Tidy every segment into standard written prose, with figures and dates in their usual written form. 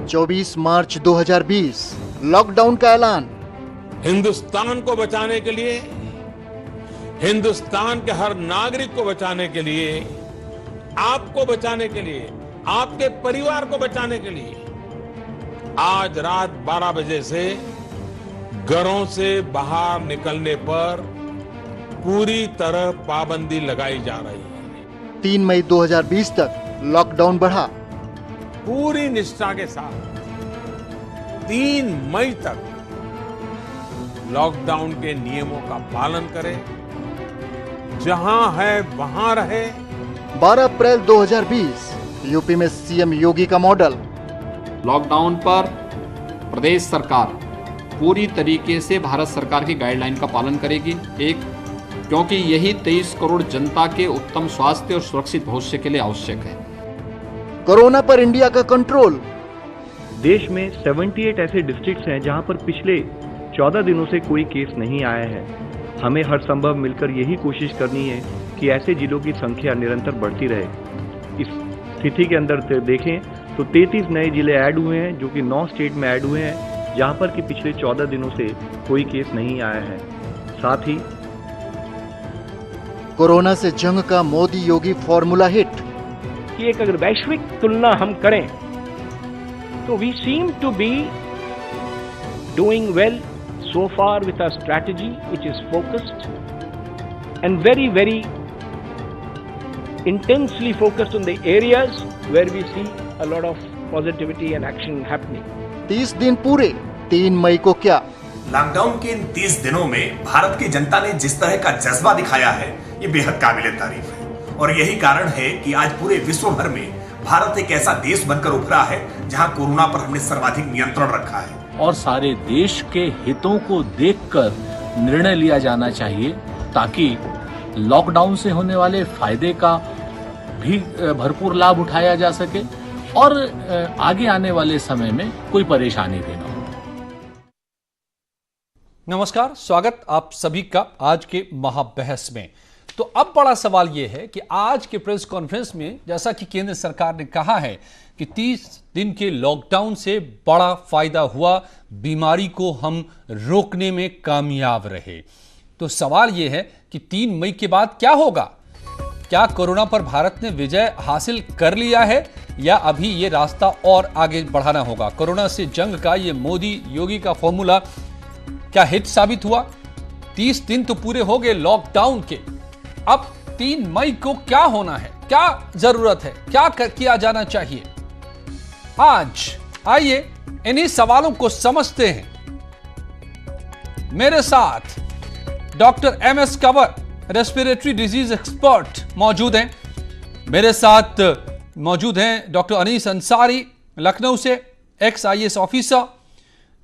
24 मार्च 2020 lockdown का ऐलान। हिंदुस्तान को बचाने के लिए, हिंदुस्तान के हर नागरिक को बचाने के लिए, आपको बचाने के लिए, आपके परिवार को बचाने के लिए आज रात 12 बजे से घरों से बाहर निकलने पर पूरी तरह पाबंदी लगाई जा रही है। 3 मई 2020 तक लॉकडाउन बढ़ा। पूरी निष्ठा के साथ 3 मई तक लॉकडाउन के नियमों का पालन करें, जहां है वहां रहे। 12 अप्रैल 2020 यूपी में सीएम योगी का मॉडल। लॉकडाउन पर प्रदेश सरकार पूरी तरीके से भारत सरकार की गाइडलाइन का पालन करेगी। क्योंकि यही 23 करोड़ जनता के उत्तम स्वास्थ्य और सुरक्षित भविष्य के लिए आवश्यक है। कोरोना पर इंडिया का कंट्रोल। देश में 78 ऐसे डिस्ट्रिक्ट्स हैं जहां पर पिछले 14 दिनों से कोई केस नहीं आया है। हमें हर संभव मिलकर यही कोशिश करनी है कि ऐसे जिलों की संख्या निरंतर बढ़ती रहे। इस स्थिति के अंदर देखें तो 33 नए जिले ऐड हुए हैं, जो कि 9 स्टेट में ऐड हुए हैं, जहां पर कि पिछले 14 दिनों से कोई केस नहीं आया है। साथ ही कोरोना से जंग का मोदी योगी फॉर्मूला हिट। कि एक अगर वैश्विक तुलना हम करें तो we seem to be doing well so far with our strategy which is focused and very intensely focused on the areas where we see a lot of positivity and action happening. 30 दिन पूरे। 3 मई को क्या? Lockdown के इन 30 दिनों में भारत की जनता ने जिस तरह का जज्बा दिखाया है, ये बेहद काबिले तारीफ है। और यही कारण है कि आज पूरे विश्व भर में भारत एक ऐसा देश बनकर उभरा है जहां कोरोना पर हमने सर्वाधिक नियंत्रण रखा है। और सारे देश के हितों को देखकर निर्णय लिया जाना चाहिए, ताकि लॉकडाउन से होने वाले फायदे का भी भरपूर लाभ उठाया जा सके और आगे आने वाले समय में कोई परेशानी भी ना हो। नमस्कार, स्वागत आप सभी का आज के महाबहस में। तो अब बड़ा सवाल यह है कि आज के प्रेस कॉन्फ्रेंस में जैसा कि केंद्र सरकार ने कहा है कि 30 दिन के लॉकडाउन से बड़ा फायदा हुआ, बीमारी को हम रोकने में कामयाब रहे। तो सवाल यह है कि 3 मई के बाद क्या होगा? क्या कोरोना पर भारत ने विजय हासिल कर लिया है या अभी ये रास्ता और आगे बढ़ाना होगा? कोरोना से जंग का ये मोदी योगी का फॉर्मूला क्या हिट साबित हुआ? 30 दिन तो पूरे हो गए लॉकडाउन के। अब 3 मई को क्या होना है, क्या जरूरत है, क्या किया जाना चाहिए? आज आइए इन्हीं सवालों को समझते हैं। मेरे साथ doctor MS Kanwar, respiratory disease expert मौजूद हैं। मेरे साथ मौजूद हैं डॉक्टर अनीस अंसारी, लखनऊ से, एक्स IAS ऑफिसर।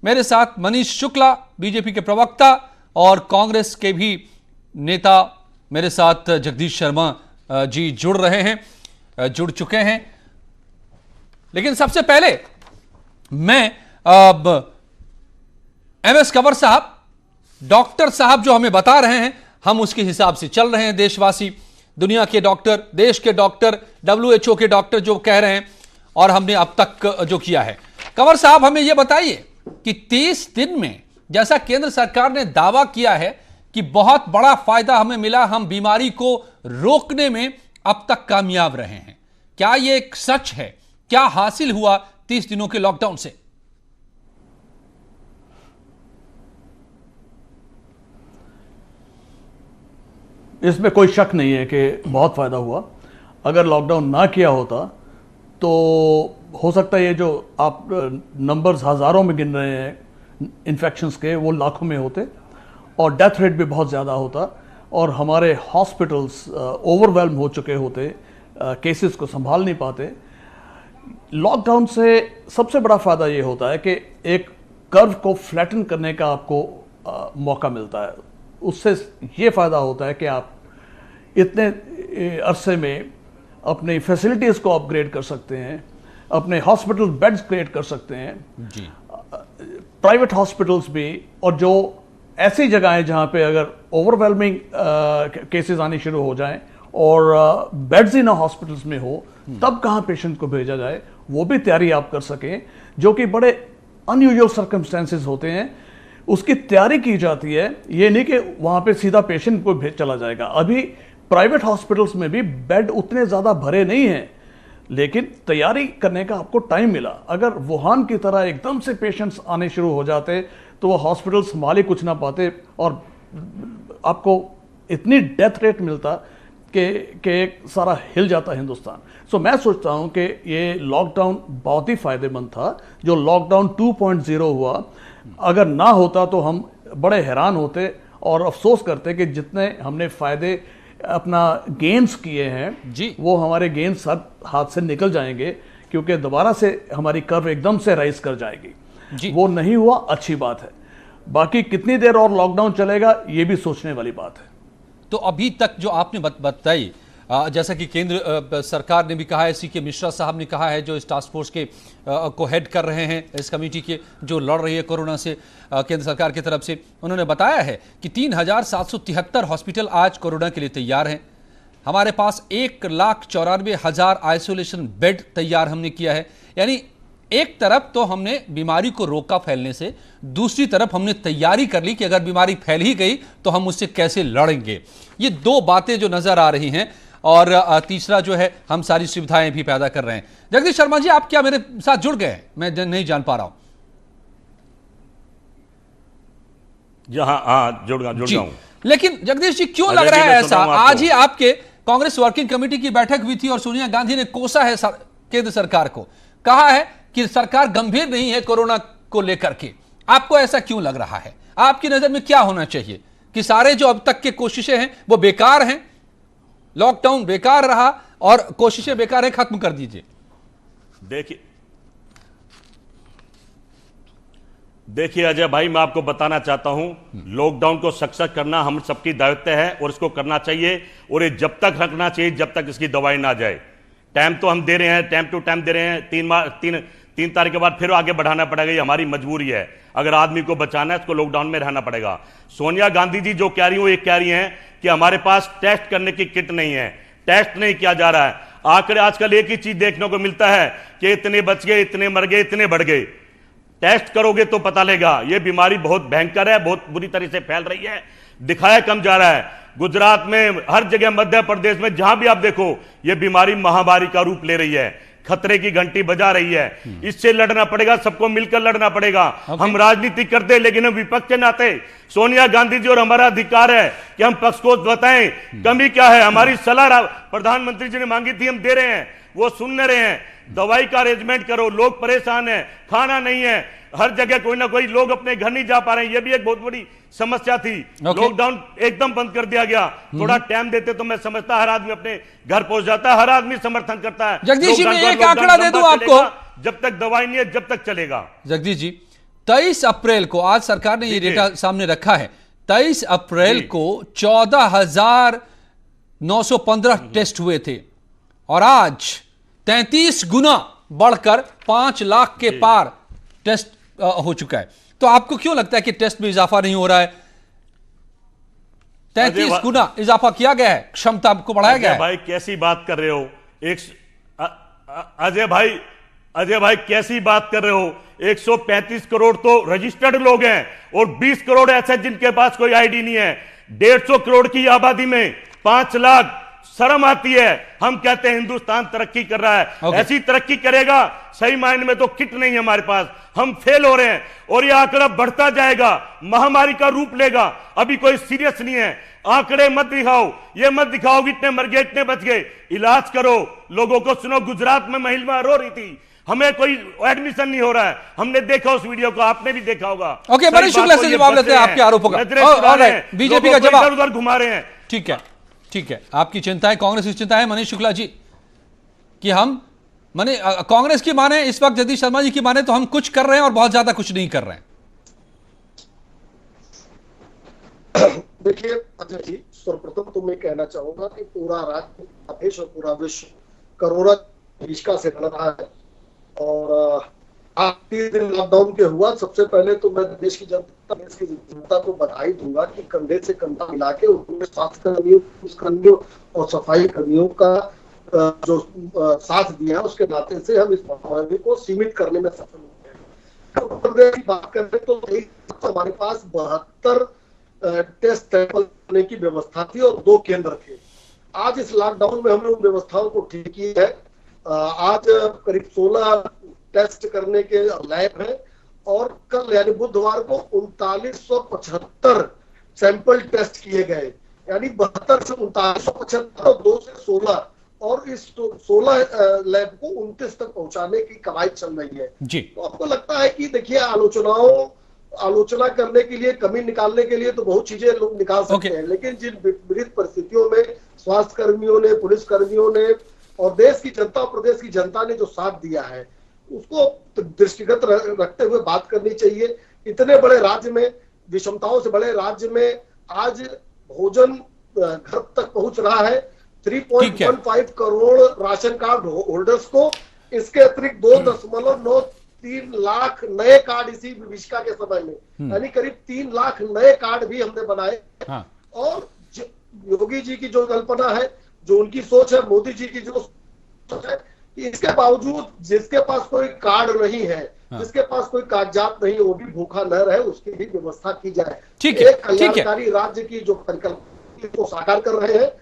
मेरे साथ मनीष शुक्ला, बीजेपी के प्रवक्ता और कांग्रेस के भी नेता। मेरे साथ जगदीश शर्मा जी जुड़ चुके हैं। लेकिन सबसे पहले मैं अब MS कंवर साहब, डॉक्टर साहब जो हमें बता रहे हैं हम उसके हिसाब से चल रहे हैं। देशवासी, दुनिया के डॉक्टर, देश के डॉक्टर, WHO के डॉक्टर जो कह रहे हैं और हमने अब तक जो किया है। कंवर साहब हमें यह बताइए कि 30 दिन में जैसा केंद्र सरकार ने दावा किया है कि बहुत बड़ा फायदा हमें मिला, हम बीमारी को रोकने में अब तक कामयाब रहे हैं, क्या यह एक सच है? क्या हासिल हुआ 30 दिनों के लॉकडाउन से? इसमें कोई शक नहीं है कि बहुत फायदा हुआ। अगर लॉकडाउन ना किया होता तो हो सकता है ये जो आप नंबर्स हजारों में गिन रहे हैं इन्फेक्शंस के, वो लाखों में होते और डेथ रेट भी बहुत ज़्यादा होता और हमारे हॉस्पिटल्स ओवरवेल्म हो चुके होते, केसेस को संभाल नहीं पाते। लॉकडाउन से सबसे बड़ा फ़ायदा ये होता है कि एक कर्व को फ्लैटन करने का आपको मौका मिलता है। उससे ये फ़ायदा होता है कि आप इतने अरसे में अपनी फैसिलिटीज़ को अपग्रेड कर सकते हैं, अपने हॉस्पिटल बेड्स क्रिएट कर सकते हैं जी। प्राइवेट हॉस्पिटल्स भी, और जो ऐसी जगहें जहाँ पे अगर ओवरवेलमिंग केसेस आने शुरू हो जाएं और बेड्स ही ना हॉस्पिटल्स में हो, तब कहाँ पेशेंट को भेजा जाए, वो भी तैयारी आप कर सकें, जो कि बड़े अनयूजुअल सर्कमस्टेंसेस होते हैं, उसकी तैयारी की जाती है। ये नहीं कि वहाँ पे सीधा पेशेंट को भेज चला जाएगा। अभी प्राइवेट हॉस्पिटल्स में भी बेड उतने ज़्यादा भरे नहीं हैं, लेकिन तैयारी करने का आपको टाइम मिला। अगर वुहान की तरह एकदम से पेशेंट्स आने शुरू हो जाते तो वो हॉस्पिटल संभाल ही कुछ ना पाते और आपको इतनी डेथ रेट मिलता कि सारा हिल जाता हिंदुस्तान। सो मैं सोचता हूं कि ये लॉकडाउन बहुत ही फायदेमंद था। जो लॉकडाउन 2.0 हुआ, अगर ना होता तो हम बड़े हैरान होते और अफसोस करते कि जितने हमने फायदे अपना गेन्स किए हैं जी, वो हमारे गेन्स हाथ से निकल जाएंगे, क्योंकि दोबारा से हमारी कर्व एकदम से राइज कर जाएगी जी। वो नहीं हुआ, अच्छी बात है। बाकी कितनी देर और लॉकडाउन चलेगा ये भी सोचने वाली बात है। तो अभी तक जो आपने बताई, जैसा कि केंद्र सरकार ने भी कहा है, सीके मिश्रा साहब ने कहा है, जो इस टास्क फोर्स के को हेड कर रहे हैं, इस कमेटी के जो लड़ रही है कोरोना से केंद्र सरकार की तरफ से, उन्होंने बताया है कि 3,773 हॉस्पिटल आज कोरोना के लिए तैयार हैं। हमारे पास 1,94,000 आइसोलेशन बेड तैयार हमने किया है। यानी एक तरफ तो हमने बीमारी को रोका फैलने से, दूसरी तरफ हमने तैयारी कर ली कि अगर बीमारी फैल ही गई तो हम उससे कैसे लड़ेंगे। ये दो बातें जो नजर आ रही हैं। और तीसरा जो है, हम सारी सुविधाएं भी पैदा कर रहे हैं। जगदीश शर्मा जी, आप क्या मेरे साथ जुड़ गए हैं? मैं नहीं जान पा रहा हूं। हाँ, जुड़ गया हूं। लेकिन जगदीश जी, क्यों लग रहा है ऐसा? आज ही आपके कांग्रेस वर्किंग कमेटी की बैठक हुई थी और सोनिया गांधी ने कोसा है केंद्र सरकार को, कहा है कि सरकार गंभीर नहीं है कोरोना को लेकर के। आपको ऐसा क्यों लग रहा है? आपकी नजर में क्या होना चाहिए कि सारे जो अब तक के कोशिशें हैं वो बेकार हैं, लॉकडाउन बेकार रहा और कोशिशें बेकार है, खत्म कर दीजिए? देखिए अजय भाई, मैं आपको बताना चाहता हूं, लॉकडाउन को सक्सेस करना हम सबकी दायित्व है और इसको करना चाहिए, और ये जब तक रखना चाहिए जब तक इसकी दवाई ना जाए। टाइम तो हम दे रहे हैं, टाइम टू टाइम दे रहे हैं। 3 तारीख के बाद फिर आगे बढ़ाना पड़ेगा, ये हमारी मजबूरी है। अगर आदमी को बचाना है, इसको लॉकडाउन में रहना पड़ेगा। सोनिया गांधी जी जो कह रही हो, ये कह रही हैं कि हमारे पास टेस्ट करने की किट नहीं है, टेस्ट नहीं किया जा रहा है। आंकड़े आजकल एक ही चीज देखने को मिलता है कि इतने बच गए, इतने मर गए, इतने बढ़ गए। टेस्ट करोगे तो पता लगेगा। ये बीमारी बहुत भयंकर है, बहुत बुरी तरह से फैल रही है, दिखाया कम जा रहा है। गुजरात में, हर जगह, मध्य प्रदेश में, जहां भी आप देखो, ये बीमारी महामारी का रूप ले रही है, खतरे की घंटी बजा रही है। इससे लड़ना पड़ेगा, सबको मिलकर लड़ना पड़ेगा। हम राजनीति करते हैं, लेकिन हम विपक्ष के नाते, सोनिया गांधी जी और हमारा अधिकार है कि हम पक्ष को बताएं कमी क्या है। हमारी सलाह प्रधानमंत्री जी ने मांगी थी, हम दे रहे हैं, वो सुन रहे हैं। दवाई का अरेंजमेंट करो, लोग परेशान हैं, खाना नहीं है, हर जगह कोई ना कोई लोग अपने घर नहीं जा पा रहे हैं। ये भी एक बहुत बड़ी समस्या थी। लॉकडाउन एकदम बंद कर दिया गया। थोड़ा टाइम देते तो मैं समझता हर आदमी अपने घर पहुंच जाता, हर आदमी समर्थन करता है। जगदीश जी, मैं एक आंकड़ा दे दूं आपको, जब तक दवाई नहीं है जब तक चलेगा। जगदीश जी, 23 अप्रैल को, आज सरकार ने ये डेटा सामने रखा है, 23 अप्रैल को 14,915 टेस्ट हुए थे और आज 33 गुना बढ़कर 5 लाख के पार टेस्ट हो चुका है। तो आपको क्यों लगता है कि टेस्ट में इजाफा नहीं हो रहा है? 33 गुना इजाफा किया गया है, क्षमता को बढ़ाया गया है। भाई कैसी बात कर रहे हो? अजय भाई कैसी बात कर रहे हो? 135 करोड़ तो रजिस्टर्ड लोग हैं और 20 करोड़ ऐसे जिनके पास कोई आईडी नहीं है। 150 करोड़ की आबादी में 5 लाख, शर्म आती है। हम कहते हैं हिंदुस्तान तरक्की कर रहा है, ऐसी तरक्की करेगा? सही मायने में तो किट नहीं है हमारे पास, हम फेल हो रहे हैं और यह आंकड़ा बढ़ता जाएगा, महामारी का रूप लेगा। अभी कोई सीरियस नहीं है। आंकड़े मत दिखाओ, ये मत दिखाओ कि इतने मर गए, इतने बच गए। इलाज करो, लोगों को सुनो। गुजरात में महिला रो रही थी, हमें कोई एडमिशन नहीं हो रहा है। हमने देखा उस वीडियो को, आपने भी देखा होगा। ओके, मनीष शुक्ला से जवाब लेते हैं आपके आरोपों का। बीजेपी का जवाब इधर उधर घुमा रहे हैं। ठीक है, ठीक है, आपकी चिंता है, कांग्रेस की चिंता है मनीष शुक्ला जी कि हम कांग्रेस की माने, इस वक्त जगदीश शर्मा जी की माने तो हम कुछ कर रहे हैं और बहुत ज्यादा कुछ नहीं कर रहे हैं। देखिए अजय जी, सर्वप्रथम तो मैं कहना चाहूंगा कि पूरा राज्य, देश और पूरा विश्व कोरोना विष्का से लड़ रहा है और आज 30 दिन लॉकडाउन के हुआ, सबसे पहले तो मैं देश की जनता को बधाई दूंगा कि कंधे से कंधा मिला के उन्होंने स्वास्थ्य कर्मियों, पुलिस कर्मियों और सफाई कर्मियों का जो साथ दिया, उसके नाते से हम इस महामारी को सीमित करने में सफल हुए हैं। उत्तर प्रदेश की बात करें तो हमारे पास 72 टेस्ट सैंपल लेने की व्यवस्था थी और 2 केंद्र थे। आज इस लॉकडाउन में हमने उन व्यवस्थाओं को ठीक किया है। आज करीब 16 टेस्ट करने के लैब हैं और कल यानी बुधवार को 3975 सैंपल टेस्ट किए गए, यानी 72 से 3975 और 2 से 16, और इस 16 लैब को 29 तक पहुंचाने की कवायद चल रही है जी। तो आपको लगता है कि देखिए, आलोचना करने के लिए, कमी निकालने के लिए तो बहुत चीजें लोग निकाल सकते हैं, लेकिन जिन विपरीत परिस्थितियों में स्वास्थ्य कर्मियों ने, पुलिस कर्मियों ने और देश की जनता और प्रदेश की जनता ने जो साथ दिया है, उसको दृष्टिगत रखते हुए बात करनी चाहिए। इतने बड़े राज्य में, विषमताओं से बड़े राज्य में आज भोजन घर तक पहुंच रहा है 3.15 करोड़ राशन कार्ड होल्डर्स को। इसके अतिरिक्त 2.93 लाख नए कार्ड इसी विभीषिका के समय में, यानी करीब 3 लाख नए कार्ड भी हमने बनाए। और योगी जी की जो कल्पना है, जो उनकी सोच है, मोदी जी की जो सोच है, कि इसके बावजूद जिसके पास कोई कार्ड नहीं है, जिसके पास कोई कागजात नहीं है, वो भी भूखा न रहे, उसकी भी व्यवस्था की जाए। एक कल्याणकारी राज्य की जो परिकल्पना को साकार कर रहे हैं।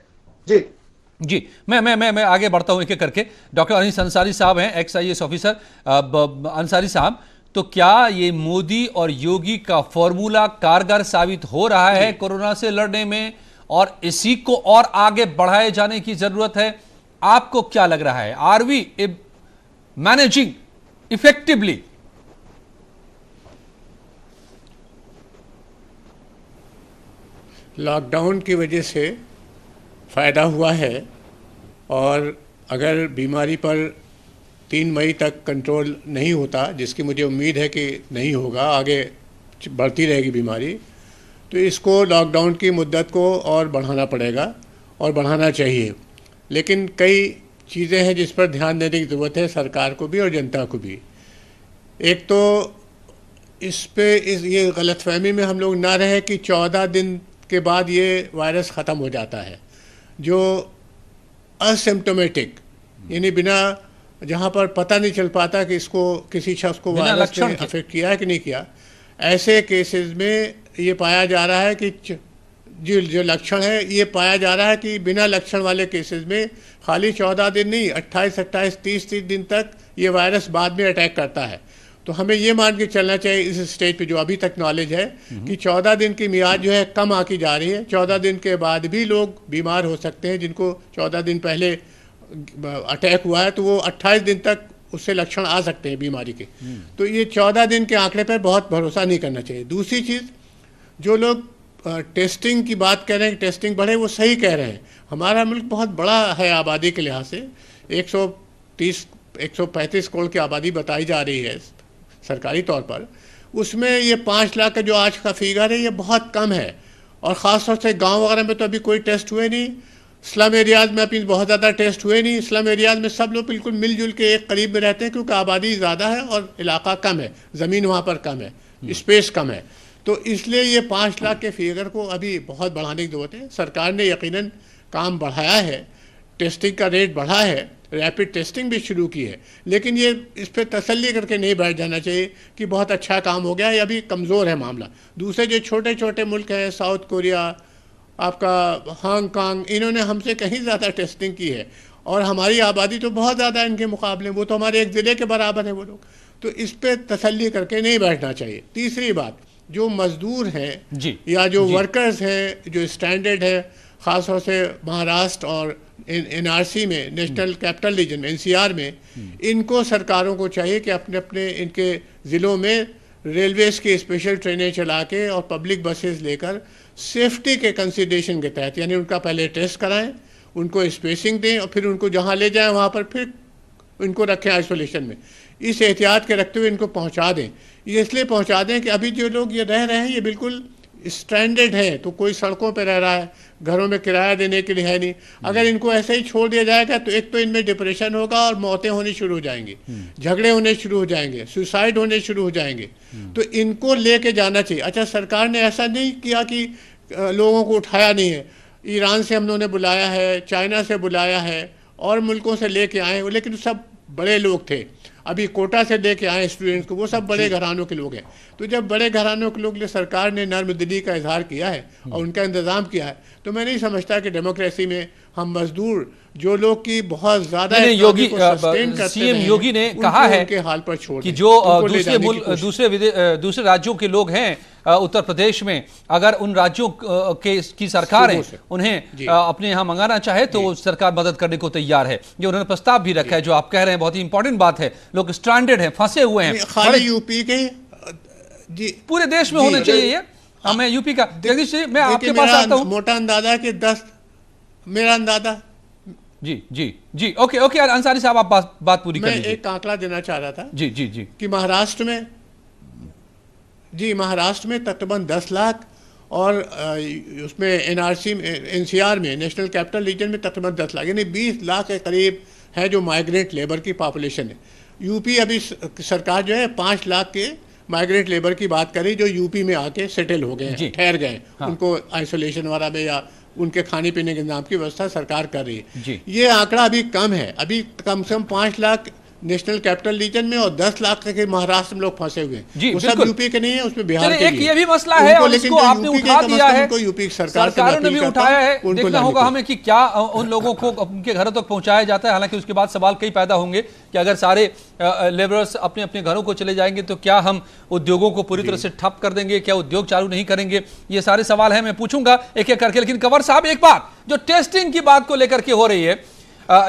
जी मैं आगे बढ़ता हूं एक एक करके। डॉक्टर अनीस अंसारी साहब हैं, एक्स IAS ऑफिसर। अंसारी साहब, तो क्या ये मोदी और योगी का फॉर्मूला कारगर साबित हो रहा है कोरोना से लड़ने में, और इसी को और आगे बढ़ाए जाने की जरूरत है? आपको क्या लग रहा है? Are we managing effectively? Lockdown की वजह से फ़ायदा हुआ है, और अगर बीमारी पर 3 मई तक कंट्रोल नहीं होता, जिसकी मुझे उम्मीद है कि नहीं होगा, आगे बढ़ती रहेगी बीमारी, तो इसको लॉकडाउन की मुद्दत को और बढ़ाना पड़ेगा और बढ़ाना चाहिए। लेकिन कई चीज़ें हैं जिस पर ध्यान देने की ज़रूरत है, सरकार को भी और जनता को भी। एक तो ये गलतफहमी में हम लोग ना रहे कि 14 दिन के बाद ये वायरस ख़त्म हो जाता है। जो असिम्प्टोमेटिक, यानी बिना, जहाँ पर पता नहीं चल पाता कि इसको किसी शख्स को वायरस ने अफेक्ट किया है कि नहीं किया, ऐसे केसेस में ये पाया जा रहा है कि जो लक्षण है, ये पाया जा रहा है कि बिना लक्षण वाले केसेस में खाली 14 दिन नहीं, 28, 30 दिन तक ये वायरस बाद में अटैक करता है। तो हमें ये मान के चलना चाहिए इस स्टेज पे जो अभी तक नॉलेज है कि 14 दिन की मियाद जो है कम आकी जा रही है। 14 दिन के बाद भी लोग बीमार हो सकते हैं, जिनको 14 दिन पहले अटैक हुआ है तो वो 28 दिन तक उससे लक्षण आ सकते हैं बीमारी के। तो ये 14 दिन के आंकड़े पर बहुत भरोसा नहीं करना चाहिए। दूसरी चीज़, जो लोग टेस्टिंग की बात कर रहे हैं, टेस्टिंग बढ़े, वो सही कह रहे हैं। हमारा मुल्क बहुत बड़ा है आबादी के लिहाज से, 135 करोड़ की आबादी बताई जा रही है सरकारी तौर पर। उसमें ये 5 लाख का जो आज का फिगर है, ये बहुत कम है, और ख़ास तौर से गांव वगैरह में तो अभी कोई टेस्ट हुए नहीं। स्लम एरियाज़ में अभी बहुत ज़्यादा टेस्ट हुए नहीं। स्लम एरियाज़ में सब लोग बिल्कुल मिलजुल के एक करीब में रहते हैं, क्योंकि आबादी ज़्यादा है और इलाका कम है, ज़मीन वहाँ पर कम है, स्पेस कम है। तो इसलिए ये 5 लाख के फिगर को अभी बहुत बढ़ाने की ज़रूरत है। सरकार ने यकीनन काम बढ़ाया है, टेस्टिंग का रेट बढ़ा है, रैपिड टेस्टिंग भी शुरू की है, लेकिन ये इस पर तसल्ली करके नहीं बैठ जाना चाहिए कि बहुत अच्छा काम हो गया है, अभी कमज़ोर है मामला। दूसरे जो छोटे छोटे मुल्क हैं, साउथ कोरिया, आपका हांगकांग, इन्होंने हमसे कहीं ज़्यादा टेस्टिंग की है, और हमारी आबादी तो बहुत ज़्यादा है इनके मुकाबले, वो तो हमारे एक ज़िले के बराबर है वो लोग। तो इस पर तसल्ली करके नहीं बैठना चाहिए। तीसरी बात, जो मज़दूर हैं या जो वर्कर्स हैं, जो स्टैंडर्ड है, ख़ास तौर से महाराष्ट्र और NRC में, नेशनल कैपिटल रीजन में, NCR में, इनको सरकारों को चाहिए कि अपने अपने इनके ज़िलों में रेलवेज़ की स्पेशल ट्रेनें चला के और पब्लिक बसेस लेकर सेफ्टी के कंसिडरेशन के तहत, यानी उनका पहले टेस्ट कराएं, उनको स्पेसिंग दें, और फिर उनको जहाँ ले जाएं वहाँ पर फिर इनको रखें आइसोलेशन में। इस एहतियात के रखते हुए इनको पहुँचा दें। ये इसलिए पहुँचा दें कि अभी जो लोग ये रह रहे हैं, ये बिल्कुल स्ट्रैंडेड है, तो कोई सड़कों पे रह रहा है, घरों में किराया देने के लिए है नहीं। अगर इनको ऐसे ही छोड़ दिया जाएगा तो एक तो इनमें डिप्रेशन होगा और मौतें होनी शुरू हो जाएंगी, झगड़े होने शुरू हो जाएंगे, सुसाइड होने शुरू हो जाएंगे। तो इनको लेके जाना चाहिए। अच्छा, सरकार ने ऐसा नहीं किया कि लोगों को उठाया नहीं है। ईरान से हम लोगों ने बुलाया है, चाइना से बुलाया है और मुल्कों से लेके आए, लेकिन सब बड़े लोग थे। अभी कोटा से लेके आए स्टूडेंट्स को, वो सब बड़े घरानों के लोग हैं। तो जब बड़े घरानों के लोग लिए सरकार ने नर्म दिली का इजहार किया है और उनका इंतजाम किया है, तो मैं नहीं समझता कि डेमोक्रेसी में हम मजदूर जो लोग की बहुत ज्यादा योगी सीएम योगी ने कहा है के हाल पर छोड़ कि जो दूसरे राज्यों के लोग हैं उत्तर प्रदेश में, अगर उन राज्यों की सरकार है उन्हें अपने यहाँ मंगाना चाहे तो सरकार मदद करने को तैयार है। ये उन्होंने प्रस्ताव भी रखा है। जो आप कह रहे हैं बहुत ही इंपॉर्टेंट बात है। लोग स्ट्रैंडेड हैं, फंसे हुए हैं। खाली यूपी के जी, पूरे देश में होने चाहिए ये। मैं यूपी का जगदीश जी, मैं आपके पास आता हूँ। मोटा अंदाजा कि 10, मेरा अंदाजा। जी जी जी, ओके ओके अंसारी साहब, आप बात पूरी कर लीजिए। मैं एक आंकड़ा देना चाह रहा था जी जी जी कि महाराष्ट्र में तकरीबन 10 लाख और उसमें एनआरसी एनसीआर में नेशनल कैपिटल रीजन में तकरीबन 10 लाख, यानी 20 लाख के करीब है जो माइग्रेंट लेबर की पॉपुलेशन है। यूपी अभी सरकार जो है 5 लाख के माइग्रेंट लेबर की बात करी जो यूपी में आके सेटल हो गए, ठहर गए। हाँ। उनको आइसोलेशन वाला में या उनके खाने पीने के इंतजाम की व्यवस्था सरकार कर रही है। ये आंकड़ा अभी कम है। अभी कम से कम 5 लाख नेशनल कैपिटल रीजन में और 10 लाख के महाराष्ट्र में लोग फंसे हुए हैं। वो सब यूपी के नहीं है, उसमें बिहार के एक ये भी मसला है और इसको आपने उठा दिया है, यूपी सरकार ने भी उठाया है। देखना होगा हमें कि क्या उन लोगों को उनके घरों तक पहुंचाया जाता है। हालांकि उसके बाद सवाल कई पैदा होंगे कि अगर सारे लेबरर्स अपने अपने घरों को चले जाएंगे तो क्या हम उद्योगों को पूरी तरह से ठप कर देंगे, क्या उद्योग चालू नहीं करेंगे? ये सारे सवाल है, मैं पूछूंगा एक एक करके। लेकिन कंवर साहब, एक बात जो टेस्टिंग की बात को लेकर के हो रही है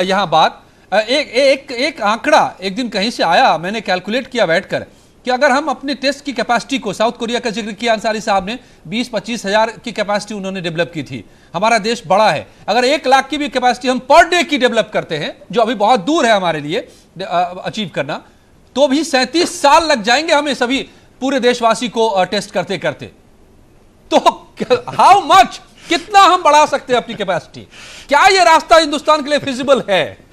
यहाँ बात, एक आंकड़ा एक दिन कहीं से आया, मैंने कैलकुलेट किया बैठकर कि अगर हम अपने टेस्ट की कैपेसिटी को, साउथ कोरिया का जिक्र किया अंसारी साहब ने, 20-25 हजार की कैपेसिटी उन्होंने डेवलप की थी। हमारा देश बड़ा है, अगर 1 लाख की भी कैपेसिटी हम पर डे की डेवलप करते हैं, जो अभी बहुत दूर है हमारे लिए अचीव करना, तो भी 37 साल लग जाएंगे हमें सभी पूरे देशवासी को टेस्ट करते करते। तो हाउ मच, कितना हम बढ़ा सकते हैं अपनी कैपेसिटी? क्या यह रास्ता हिंदुस्तान के लिए फिजिबल है?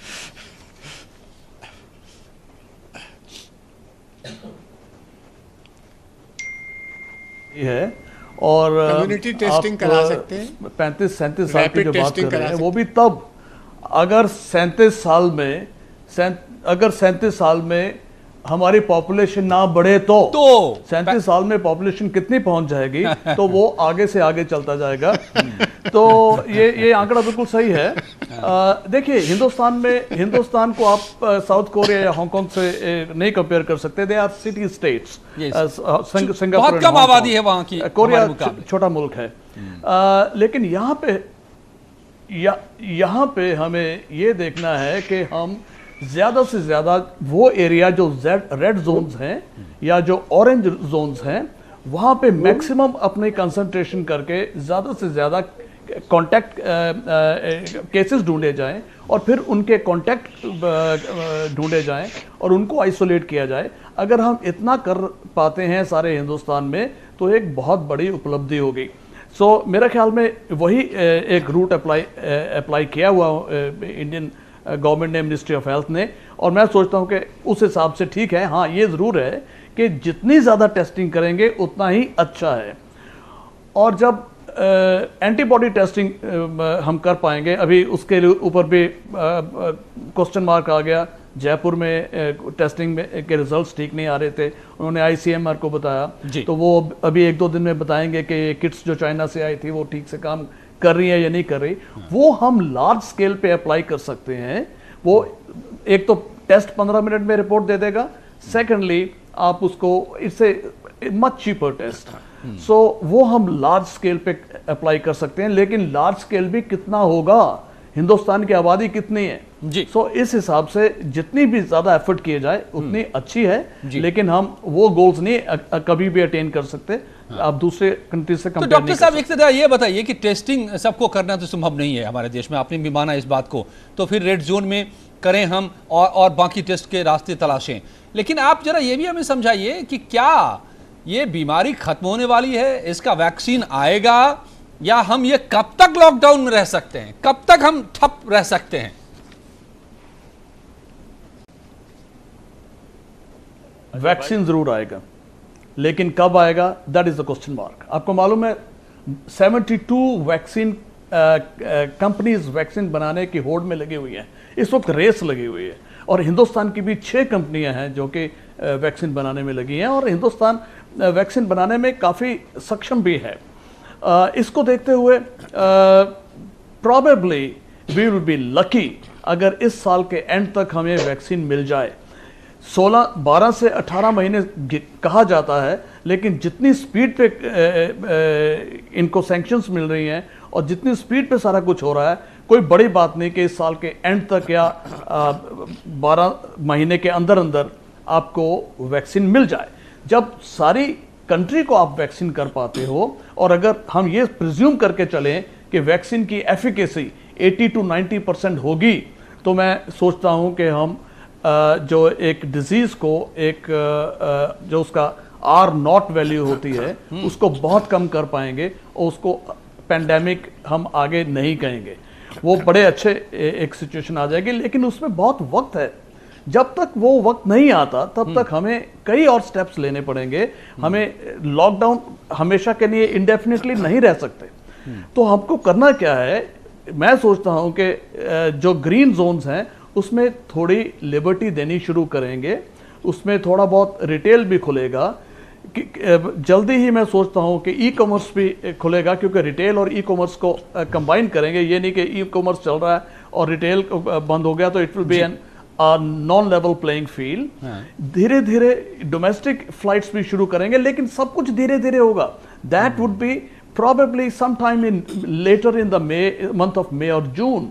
है और कम्युनिटी टेस्टिंग करा सकते हैं। 35-37 साल की जो बात कर रहे हैं वो भी तब, अगर 37 साल में हमारी पॉपुलेशन ना बढ़े तो 37 साल में पॉपुलेशन कितनी पहुंच जाएगी तो वो आगे से आगे चलता जाएगा। तो ये आंकड़ा बिल्कुल सही है। देखिए, हिंदुस्तान को आप साउथ कोरिया या हांगकांग से नहीं कंपेयर कर सकते। They are city states. Singapore बहुत कम आबादी है वहां की, कोरिया छोटा मुल्क है। लेकिन यहाँ पे हमें ये देखना है कि हम ज्यादा से ज्यादा वो एरिया जो रेड जोन्स हैं या जो ऑरेंज जोन्स हैं वहां पे मैक्सिमम अपने कंसंट्रेशन करके ज्यादा से ज्यादा कॉन्टैक्ट केसेस ढूंढे जाएं और फिर उनके कॉन्टैक्ट ढूंढे जाएं और उनको आइसोलेट किया जाए। अगर हम इतना कर पाते हैं सारे हिंदुस्तान में तो एक बहुत बड़ी उपलब्धि होगी। सो मेरे ख्याल में वही एक रूट अप्लाई किया हुआ इंडियन गवर्नमेंट ने, मिनिस्ट्री ऑफ हेल्थ ने, और मैं सोचता हूं कि उस हिसाब से ठीक है। हाँ, ये ज़रूर है कि जितनी ज़्यादा टेस्टिंग करेंगे उतना ही अच्छा है। और जब एंटीबॉडी टेस्टिंग हम कर पाएंगे, अभी उसके ऊपर भी क्वेश्चन मार्क आ गया। जयपुर में टेस्टिंग में के रिजल्ट्स ठीक नहीं आ रहे थे, उन्होंने आईसीएमआर को बताया, तो वो अभी 1-2 दिन में बताएंगे कि किट्स जो चाइना से आई थी वो ठीक से काम कर रही है या नहीं कर रही। वो हम लार्ज स्केल पे अप्लाई कर सकते हैं। वो एक तो टेस्ट 15 मिनट में रिपोर्ट दे देगा, सेकेंडली आप उसको इससे मच चीपर टेस्ट, सो वो हम लार्ज स्केल पे अप्लाई कर सकते हैं। लेकिन लार्ज स्केल भी कितना होगा, हिंदुस्तान की आबादी कितनी है जी, सो इस हिसाब से जितनी भी ज्यादा एफर्ट किए जाए उतनी अच्छी है। लेकिन हम वो गोल्स नहीं कभी भी अटेन कर सकते आप दूसरे कंट्री से कंपेयर। तो डॉक्टर साहब, एक तरह ये बताइए कि टेस्टिंग सबको करना तो संभव नहीं है हमारे देश में, आपने भी माना इस बात को, तो फिर रेड जोन में करें हम और बाकी टेस्ट के रास्ते तलाशें। लेकिन आप जरा ये भी हमें समझाइए कि क्या ये बीमारी खत्म होने वाली है, इसका वैक्सीन आएगा, या हम ये कब तक लॉकडाउन में रह सकते हैं, कब तक हम ठप रह सकते हैं? वैक्सीन जरूर आएगा, लेकिन कब आएगा, that is the question mark. आपको मालूम है 72 वैक्सीन कंपनीज वैक्सीन बनाने की होड़ में लगी हुई हैं, इस वक्त रेस लगी हुई है, और हिंदुस्तान की भी 6 कंपनियां हैं जो कि वैक्सीन बनाने में लगी हैं, और हिंदुस्तान वैक्सीन बनाने में काफ़ी सक्षम भी है। इसको देखते हुए probably we will be lucky अगर इस साल के एंड तक हमें वैक्सीन मिल जाए। 12 से 18 महीने कहा जाता है, लेकिन जितनी स्पीड पे इनको सैंक्शंस मिल रही हैं और जितनी स्पीड पे सारा कुछ हो रहा है, कोई बड़ी बात नहीं कि इस साल के एंड तक या 12 महीने के अंदर अंदर आपको वैक्सीन मिल जाए। जब सारी कंट्री को आप वैक्सीन कर पाते हो, और अगर हम ये प्रिज्यूम करके चलें कि वैक्सीन की एफिकेसी 80 to 90% होगी, तो मैं सोचता हूं कि हम जो एक डिजीज को एक जो उसका R0 वैल्यू होती है उसको बहुत कम कर पाएंगे, और उसको पेंडेमिक हम आगे नहीं कहेंगे। वो बड़े अच्छे एक सिचुएशन आ जाएगी, लेकिन उसमें बहुत वक्त है। जब तक वो वक्त नहीं आता तब तक हमें कई और स्टेप्स लेने पड़ेंगे। हमें लॉकडाउन हमेशा के लिए इंडेफिनेटली नहीं रह सकते। तो हमको करना क्या है, मैं सोचता हूं कि जो ग्रीन जोन्स हैं उसमें थोड़ी लिबर्टी देनी शुरू करेंगे, उसमें थोड़ा बहुत रिटेल भी खुलेगा। जल्दी ही मैं सोचता हूं कि ई कॉमर्स भी खुलेगा, क्योंकि रिटेल और ई कॉमर्स को कंबाइन करेंगे। ये नहीं कि ई कॉमर्स चल रहा है और रिटेल बंद हो गया तो it will be an non level playing field. धीरे धीरे डोमेस्टिक फ्लाइट्स भी शुरू करेंगे, लेकिन सब कुछ धीरे धीरे होगा। That would be probably sometime later in the month of May और जून।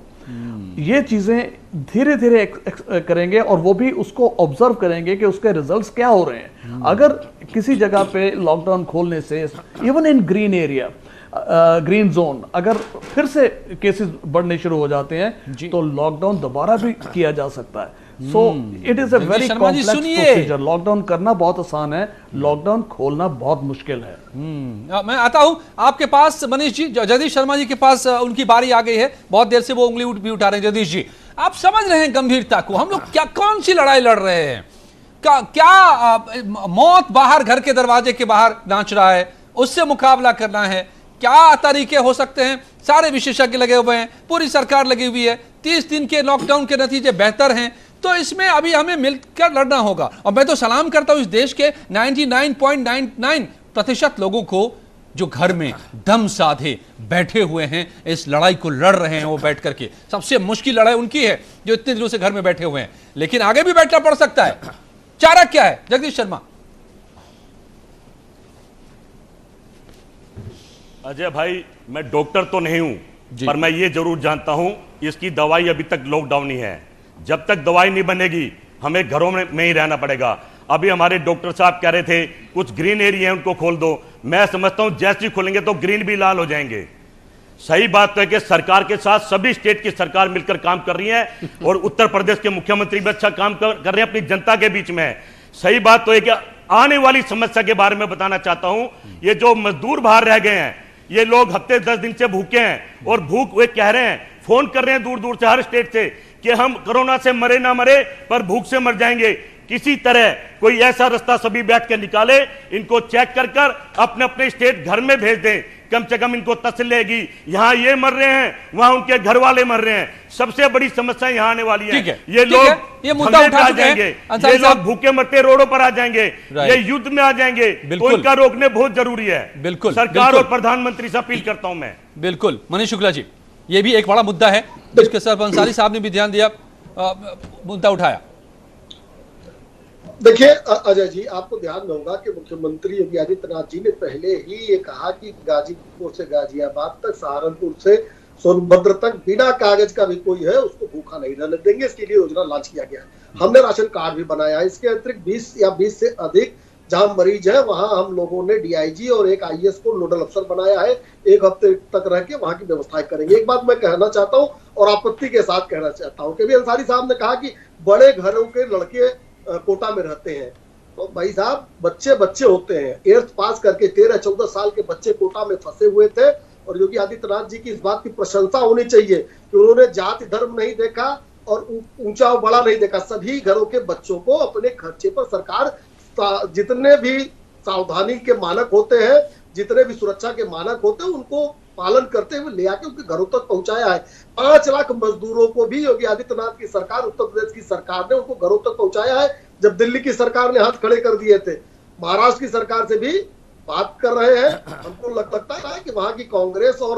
ये चीजें धीरे धीरे करेंगे, और वो भी उसको ऑब्जर्व करेंगे कि उसके रिजल्ट्स क्या हो रहे हैं। अगर किसी जगह पे लॉकडाउन खोलने से, even in green area, green zone, अगर फिर से केसेस बढ़ने शुरू हो जाते हैं तो लॉकडाउन दोबारा भी किया जा सकता है। So it is a very complex procedure. Lockdown करना बहुत आसान है, लॉकडाउन खोलना बहुत मुश्किल है। मैं आता हूं आपके पास मनीष जी। जगदीश शर्मा जी के पास उनकी बारी आ गई है, बहुत देर से वो उंगली भी उठा रहे हैं। जगदीश जी, आप समझ रहे हैं गंभीरता को? हम लोग क्या कौन सी लड़ाई लड़ रहे हैं? क्या मौत बाहर घर के दरवाजे के बाहर नाच रहा है, उससे मुकाबला करना है? क्या तरीके हो सकते हैं? सारे विशेषज्ञ लगे हुए हैं, पूरी सरकार लगी हुई है, 30 दिन के लॉकडाउन के नतीजे बेहतर हैं, तो इसमें अभी हमें मिलकर लड़ना होगा। और मैं तो सलाम करता हूं इस देश के 99.99% लोगों को जो घर में दम साधे बैठे हुए हैं, इस लड़ाई को लड़ रहे हैं वो बैठ करके। सबसे मुश्किल लड़ाई उनकी है जो इतने दिनों से घर में बैठे हुए हैं, लेकिन आगे भी बैठना पड़ सकता है। चारा क्या है जगदीश शर्मा? अजय भाई, मैं डॉक्टर तो नहीं हूं, पर मैं ये जरूर जानता हूं इसकी दवाई अभी तक लॉकडाउन ही है। जब तक दवाई नहीं बनेगी हमें घरों में ही रहना पड़ेगा। अभी हमारे डॉक्टर साहब कह रहे थे कुछ ग्रीन एरिया है उनको खोल दो। मैं समझता हूं जैसे ही खोलेंगे तो ग्रीन भी लाल हो जाएंगे। सही बात तो है कि सरकार के साथ सभी स्टेट की सरकार मिलकर काम कर रही है, और उत्तर प्रदेश के मुख्यमंत्री भी अच्छा काम कर रहे हैं अपनी जनता के बीच में। सही बात तो है कि आने वाली समस्या के बारे में बताना चाहता हूं। ये जो मजदूर बाहर रह गए हैं, ये लोग हफ्ते 10 दिन से भूखे हैं, और भूख वे कह रहे हैं, फोन कर रहे हैं दूर दूर से, हर स्टेट से, कि हम कोरोना से मरे ना मरे पर भूख से मर जाएंगे। किसी तरह कोई ऐसा रास्ता सभी बैठ के निकाले, इनको चेक कर कर अपने अपने स्टेट घर में भेज दें। कम से कम इनको तसल्ली रहेगी, यहां ये मर रहे हैं, वहां उनके घर वाले मर रहे हैं। सबसे बड़ी समस्या यहां आने वाली है। ये लोग ये मुद्दा उठा जाएंगे, ये लोग भूखे मरते रोडों पर आ जाएंगे, ये युद्ध में आ जाएंगे, तो इनका रोकने बहुत जरूरी है। बिल्कुल, सरकार और प्रधानमंत्री से अपील करता हूं मैं। बिल्कुल मनीष शुक्ला जी, ये भी एक बड़ा मुद्दा है जिसके सर अंसारी साहब ने भी ध्यान दिया, मुद्दा उठाया। देखिए अजय जी, आपको ध्यान में होगा कि मुख्यमंत्री योगी आदित्यनाथ जी ने पहले ही ये कहा कि गाजीपुर से गाजियाबाद तक, सहारनपुर से सोनभद्र तक बिना कागज का भी कोई है उसको भूखा नहीं रहने देंगे। इसके लिए योजना लॉन्च किया गया। हमने राशन कार्ड भी बनाया। इसके अतिरिक्त 20 या 20 से अधिक जहां मरीज है वहां हम लोगों ने डीआईजी और एक आईएएस को नोडल अफसर बनाया है। 1 हफ्ते तक रह के वहां की व्यवस्थाएं करेंगे। एक बात मैं कहना चाहता हूं और आपत्ति के साथ कहना चाहता हूं कि भी अंसारी साहब ने कहा कि बड़े घरों के लड़के कोटा में रहते हैं। तो भाई साहब बच्चे बच्चे होते हैं, 8th पास करके 13-14 साल के बच्चे कोटा में फंसे हुए थे। और योगी आदित्यनाथ जी की इस बात की प्रशंसा होनी चाहिए कि उन्होंने जाति धर्म नहीं देखा और ऊंचा और बड़ा नहीं देखा। सभी घरों के बच्चों को अपने खर्चे पर सरकार जितने भी सावधानी के मानक होते हैं, जितने भी सुरक्षा के मानक होते हैं, उनको पालन करते हुए ले आके उनके घरों तक पहुंचाया है। 5 लाख मजदूरों को भी योगी आदित्यनाथ की सरकार, उत्तर प्रदेश की सरकार ने उनको घरों तक पहुंचाया है, जब दिल्ली की सरकार ने हाथ खड़े कर दिए थे। महाराष्ट्र की सरकार से भी बात कर रहे हैं। हमको लगता है कि वहां की कांग्रेस और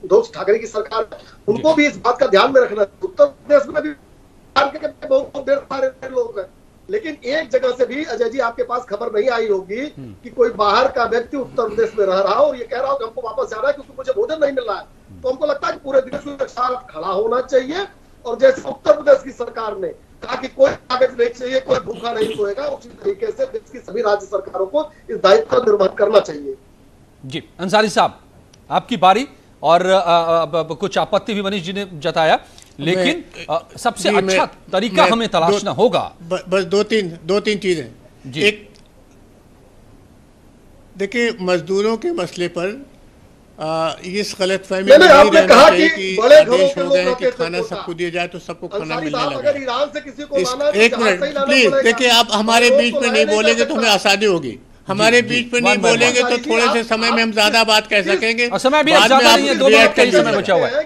उद्धव ठाकरे की सरकार, उनको भी इस बात का ध्यान में रखना है। उत्तर प्रदेश में भी बहुत ढेर सारे लोग हैं, लेकिन एक जगह से भी अजय जी आपके पास खबर नहीं आई होगी कि कोई बाहर का व्यक्ति उत्तर प्रदेश में रह रहा हो और ये कह रहा हो कि हमको वापस जाना है क्योंकि मुझे भोजन नहीं मिल रहा है। तो हमको लगता है कि पूरे देश के साथ खड़ा होना चाहिए। और जैसे उत्तर प्रदेश की सरकार ने कहा कि कोई कागज नहीं चाहिए, कोई भूखा नहीं सोएगा, उसी तरीके से देश की सभी राज्य सरकारों को इस दायित्व का निर्वहन करना चाहिए। जी अंसारी साहब, आपकी बारी। और कुछ आपत्ति भी मनीष जी ने जताया, लेकिन सबसे अच्छा तरीका हमें तलाशना होगा। बस दो तीन चीजें। एक, देखिए मजदूरों के मसले पर इस गलतफहमी में नहीं रहना चाहिए कि आदेश हो गए कि खाना सबको दिया जाए तो सबको खाना मिलने लगा। एक मिनट प्लीज, देखिए आप हमारे बीच में नहीं बोलेंगे तो हमें आसानी होगी। हमारे बीच में नहीं बोलेंगे तो थोड़े से समय में हम ज्यादा बात कह सकेंगे। समय भी ज्यादा नहीं है, 2 मिनट का ही समय बचा हुआ है।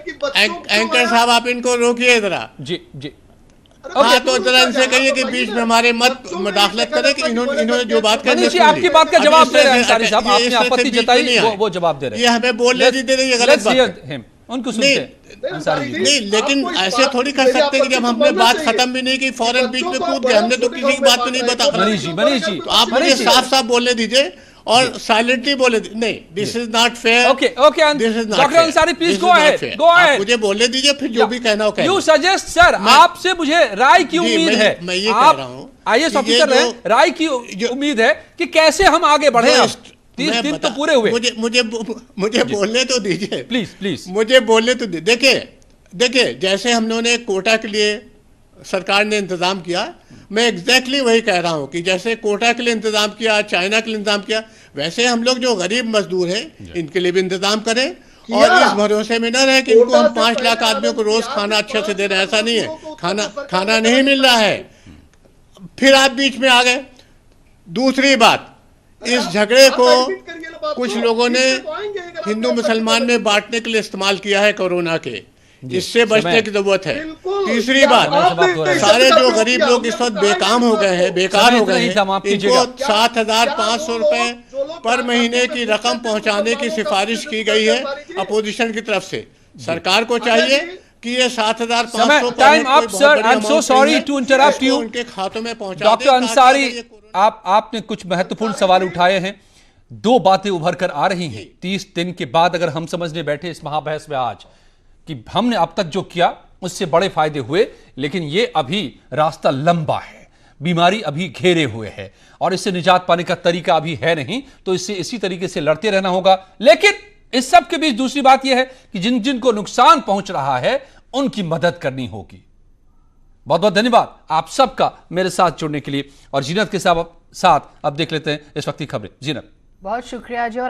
एंकर साहब आप इनको रोकिए जरा। जी जी हाँ, तो जरा इनसे कहिए कि बीच में हमारे मत मुदाखलत करें कि इन्होंने जो बात कही। मनीष जी आपकी बात का जवाब दे रहे हैं अंसारी साहब, आपने आपत्ति जताई, वो जवाब दे रहे हैं। ये हमें बोलने दीजिए, ये गलत बात है। उनको सुनते अंसारी जी। नहीं, लेकिन ऐसे थोड़ी कर सकते कि जब हमने बात खत्म भी नहीं की फौरन बीच में कूद गए। हमने तो किसी की बात पे नहीं बता। मनीष जी तो आप मुझे साफ साफ बोलने दीजिए और साइलेंटली बोले। नहीं, this is not fair. Okay doctor Ansari please go ahead. मुझे बोलने दीजिए, फिर जो भी कहना हो कहें। यू सजेस्ट सर, आपसे मुझे राय की उम्मीद है। मैं ये कह रहा हूँ, आईएएस ऑफिसर हैं, राय की उम्मीद है कि कैसे हम आगे बढ़े। 30 दिन तो पूरे हुए। मुझे बोलने तो दीजिए प्लीज, मुझे बोलने तो दीजिए। देखिए जैसे हम लोगों ने कोटा के लिए सरकार ने इंतजाम किया, मैं एग्जैक्टली वही कह रहा हूं कि जैसे कोटा के लिए इंतजाम किया, चाइना के लिए इंतजाम किया, वैसे हम लोग जो गरीब मजदूर हैं इनके लिए भी इंतजाम करें। और इस भरोसे में न रहे कि इनको हम 5 लाख आदमियों को रोज खाना अच्छे से दे रहे हैं। ऐसा नहीं है, खाना नहीं मिल रहा है। फिर आप बीच में आ गए। दूसरी बात, इस झगड़े को कुछ लोगों ने हिंदू मुसलमान में बांटने के लिए इस्तेमाल किया है कोरोना के। इससे बचने की जरूरत है। तीसरी बात, सारे जो गरीब लोग इस वक्त बेकार हो गए हैं, इनको 7,500 रुपए पर महीने की रकम पहुंचाने की सिफारिश की गई है अपोजिशन की तरफ से। सरकार को चाहिए कि ये 7,500 time up sir, I am so sorry to interrupt you, उनके खातों में पहुंचा। डॉक्टर अंसारी, आपने कुछ महत्वपूर्ण सवाल उठाए हैं। 2 बातें उभर कर आ रही हैं 30 दिन के बाद। अगर हम समझने बैठे इस महाबहस में आज कि हमने अब तक जो किया उससे बड़े फायदे हुए, लेकिन ये अभी रास्ता लंबा है, बीमारी अभी घेरे हुए है और इससे निजात पाने का तरीका अभी है नहीं, तो इससे इसी तरीके से लड़ते रहना होगा। लेकिन इस सब के बीच दूसरी बात यह है कि जिन जिन को नुकसान पहुंच रहा है उनकी मदद करनी होगी। बहुत बहुत धन्यवाद आप सबका मेरे साथ जुड़ने के लिए। और जीनत के साथ अब देख लेते हैं इस वक्त की खबरें। जीनत, बहुत शुक्रिया जी।